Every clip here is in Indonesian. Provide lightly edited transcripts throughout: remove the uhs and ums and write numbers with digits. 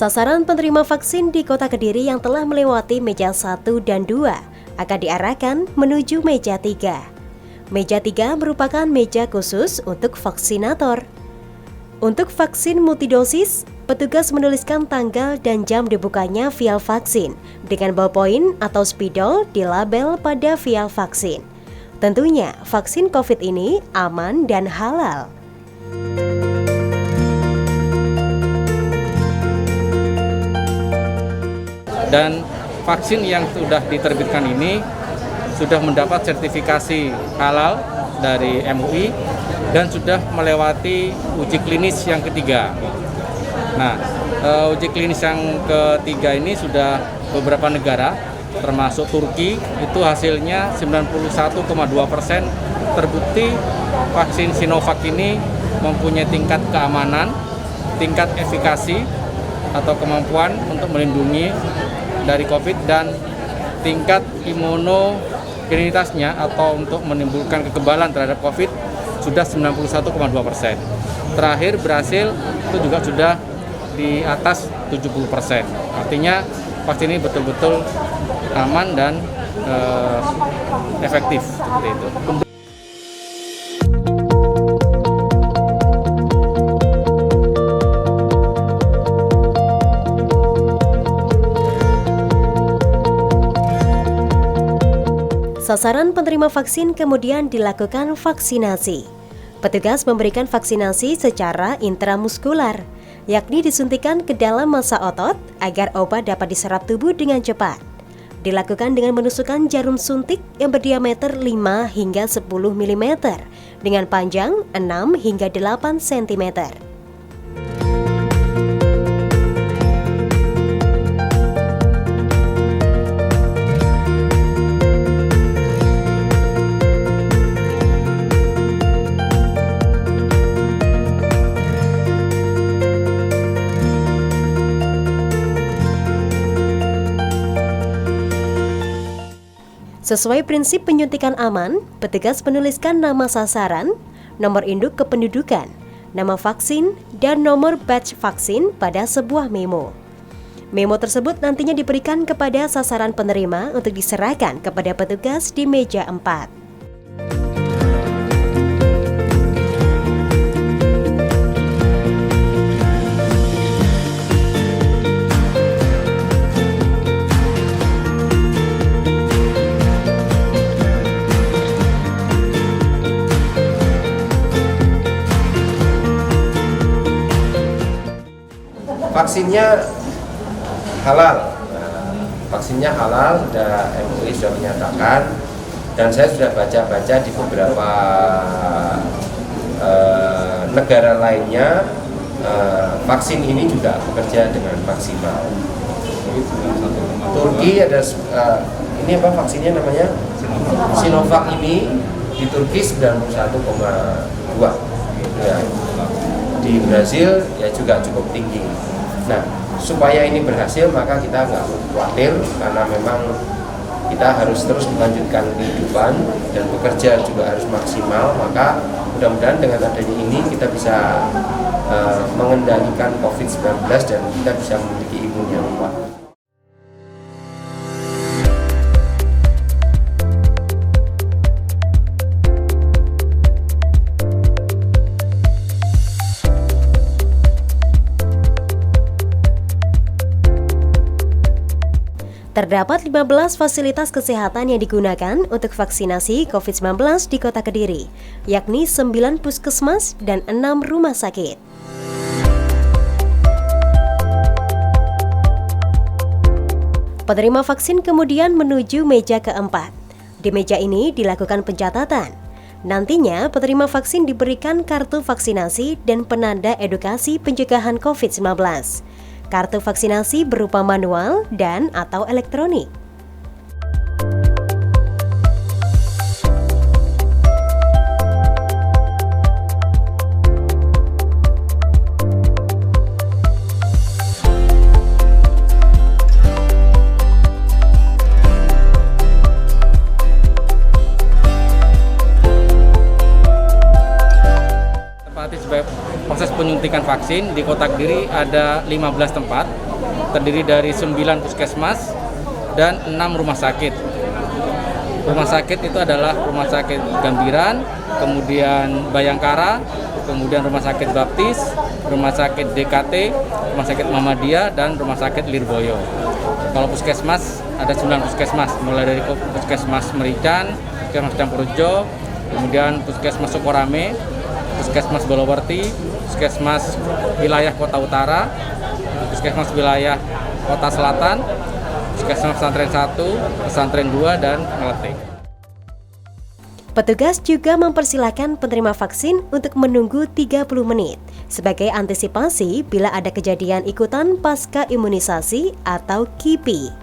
Sasaran penerima vaksin di Kota Kediri yang telah melewati meja 1 dan 2 akan diarahkan menuju meja 3. Meja 3 merupakan meja khusus untuk vaksinator. Untuk vaksin multidosis, petugas menuliskan tanggal dan jam dibukanya vial vaksin dengan ballpoint atau spidol di label pada vial vaksin. Tentunya, vaksin COVID ini aman dan halal. Dan vaksin yang sudah diterbitkan ini sudah mendapat sertifikasi halal dari MUI dan sudah melewati uji klinis yang ketiga. Nah, uji klinis yang ketiga ini sudah beberapa negara, termasuk Turki, itu hasilnya 91,2% terbukti vaksin Sinovac ini mempunyai tingkat keamanan, tingkat efikasi atau kemampuan untuk melindungi dari COVID dan tingkat imunogenitasnya atau untuk menimbulkan kekebalan terhadap COVID sudah 91,2%. Terakhir berhasil itu juga sudah di atas 70%. Artinya vaksin ini betul-betul aman dan efektif seperti itu. Sasaran penerima vaksin kemudian dilakukan vaksinasi. Petugas memberikan vaksinasi secara intramuskular, yakni disuntikan ke dalam massa otot agar obat dapat diserap tubuh dengan cepat. Dilakukan dengan menusukkan jarum suntik yang berdiameter 5 hingga 10 mm dengan panjang 6 hingga 8 cm. Sesuai prinsip penyuntikan aman, petugas menuliskan nama sasaran, nomor induk kependudukan, nama vaksin, dan nomor batch vaksin pada sebuah memo. Memo tersebut nantinya diberikan kepada sasaran penerima untuk diserahkan kepada petugas di meja 4. Vaksinnya halal, vaksinnya halal, sudah MUI sudah menyatakan, dan saya sudah baca-baca di beberapa negara lainnya, vaksin ini juga bekerja dengan maksimal. Turki ada ini apa vaksinnya namanya Sinovac ini di Turki 91,2 ya. Di Brazil ya juga cukup tinggi. Nah, supaya ini berhasil maka kita nggak khawatir karena memang kita harus terus melanjutkan kehidupan dan bekerja juga harus maksimal. Maka mudah-mudahan dengan adanya ini kita bisa mengendalikan COVID-19 dan kita bisa memiliki imun yang kuat. Terdapat 15 fasilitas kesehatan yang digunakan untuk vaksinasi COVID-19 di Kota Kediri, yakni 9 puskesmas dan 6 rumah sakit. Penerima vaksin kemudian menuju meja keempat. Di meja ini dilakukan pencatatan. Nantinya penerima vaksin diberikan kartu vaksinasi dan penanda edukasi pencegahan COVID-19. Kartu vaksinasi berupa manual dan atau elektronik. Proses penyuntikan vaksin di Kota Kediri ada 15 tempat terdiri dari 9 puskesmas dan 6 rumah sakit. Rumah sakit itu adalah Rumah Sakit Gambiran, kemudian Bayangkara, kemudian Rumah Sakit Baptis, Rumah Sakit DKT, Rumah Sakit Muhammadiyah, dan Rumah Sakit Lirboyo. Kalau puskesmas, ada 9 puskesmas, mulai dari Puskesmas Merican, Puskesmas Campurjo, kemudian Puskesmas Sukorame, Puskesmas Bolowerti, Puskesmas wilayah Kota Utara, Puskesmas wilayah Kota Selatan, Puskesmas Pesantren 1, Pesantren 2, dan Ngeletik. Petugas juga mempersilahkan penerima vaksin untuk menunggu 30 menit sebagai antisipasi bila ada kejadian ikutan pasca imunisasi atau KIPI.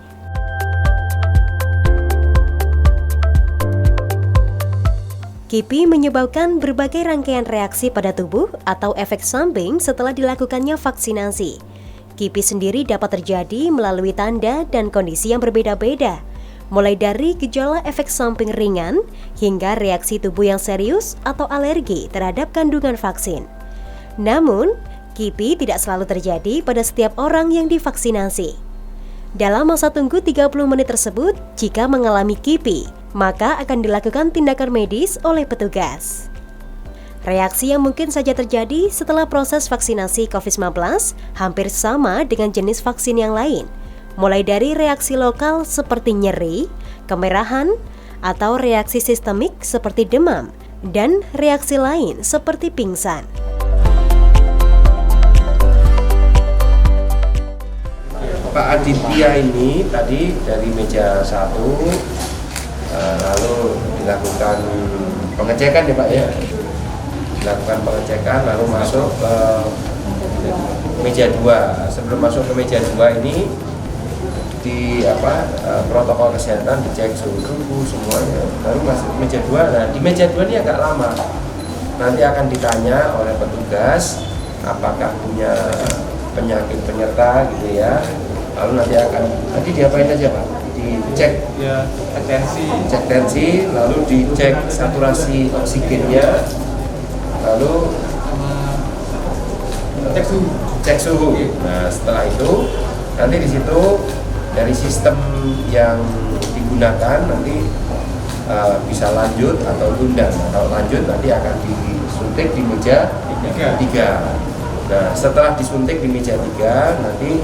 KIPI menyebabkan berbagai rangkaian reaksi pada tubuh atau efek samping setelah dilakukannya vaksinasi. KIPI sendiri dapat terjadi melalui tanda dan kondisi yang berbeda-beda, mulai dari gejala efek samping ringan hingga reaksi tubuh yang serius atau alergi terhadap kandungan vaksin. Namun, KIPI tidak selalu terjadi pada setiap orang yang divaksinasi. Dalam masa tunggu 30 menit tersebut, jika mengalami KIPI, maka akan dilakukan tindakan medis oleh petugas. Reaksi yang mungkin saja terjadi setelah proses vaksinasi COVID-19 hampir sama dengan jenis vaksin yang lain, mulai dari reaksi lokal seperti nyeri, kemerahan, atau reaksi sistemik seperti demam, dan reaksi lain seperti pingsan. Pak Aditya ini tadi dari meja 1 lalu dilakukan pengecekan ya Pak ya. Dilakukan pengecekan lalu masuk ke meja 2. Sebelum masuk ke meja 2 ini di protokol kesehatan dicek suhu tubuh semuanya. Lalu masuk ke meja 2. Nah, di meja 2 ini agak lama. Nanti akan ditanya oleh petugas apakah punya penyakit penyerta gitu ya. Lalu nanti diapain aja Pak? Dicek Ya, cek tensi, lalu dicek saturasi oksigennya, lalu cek suhu. Nah, setelah itu nanti di situ dari sistem yang digunakan nanti bisa lanjut atau tunda. Nah, kalau lanjut nanti akan disuntik di meja 3. Nah, setelah disuntik di meja 3 nanti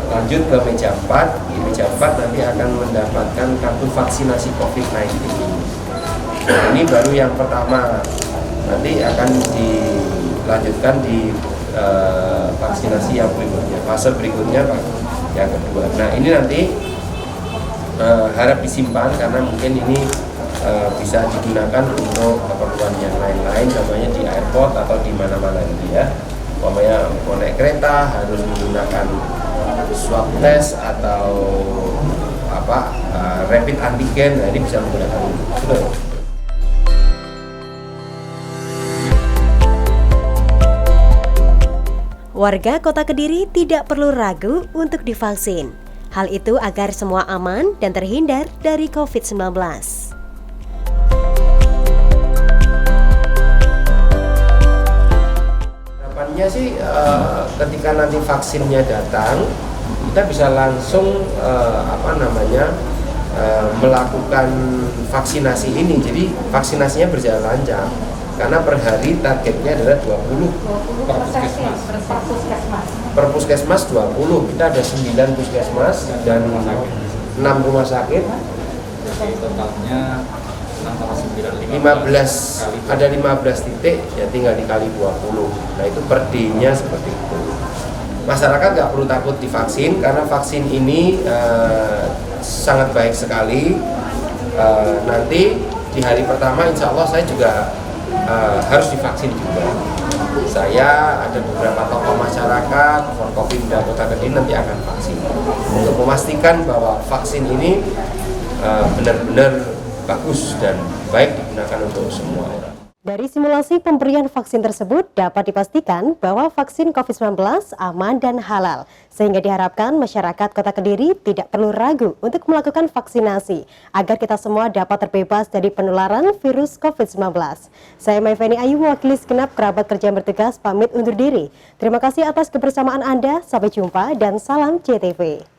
lanjut ke meja 4. Di meja 4 nanti akan mendapatkan kartu vaksinasi COVID-19. Nah, ini baru yang pertama. Nanti akan dilanjutkan di vaksinasi yang berikutnya, fase berikutnya yang kedua. Nah, ini nanti harap disimpan karena mungkin ini bisa digunakan untuk keperluan yang lain-lain, contohnya di airport atau di mana-mana gitu ya. Umpamanya mau naik kereta harus menggunakan swab test atau rapid antigen, nah ini bisa menggunakan ini. Warga Kota Kediri tidak perlu ragu untuk divaksin. Hal itu agar semua aman dan terhindar dari COVID-19. Harapannya sih ketika nanti vaksinnya datang, kita bisa langsung melakukan vaksinasi ini. Jadi vaksinasinya berjalan lancar. Karena per hari targetnya adalah 20 per puskesmas 20. Kita ada 9 puskesmas dan 6 rumah sakit. Jadi totalnya 15, ada 15 titik, ya tinggal dikali 20. Nah itu per day-nya seperti itu. Masyarakat nggak perlu takut divaksin karena vaksin ini sangat baik sekali. Nanti di hari pertama insya Allah saya juga harus divaksin juga. Saya ada beberapa tokoh masyarakat, Forkopimda Kota Kediri nanti akan vaksin untuk memastikan bahwa vaksin ini benar-benar bagus dan baik digunakan untuk semua orang. Dari simulasi pemberian vaksin tersebut dapat dipastikan bahwa vaksin COVID-19 aman dan halal, sehingga diharapkan masyarakat Kota Kediri tidak perlu ragu untuk melakukan vaksinasi, agar kita semua dapat terbebas dari penularan virus COVID-19. Saya Maifeni Ayu, mewakili segenap kerabat kerja yang bertugas, pamit undur diri. Terima kasih atas kebersamaan Anda, sampai jumpa dan salam CTV.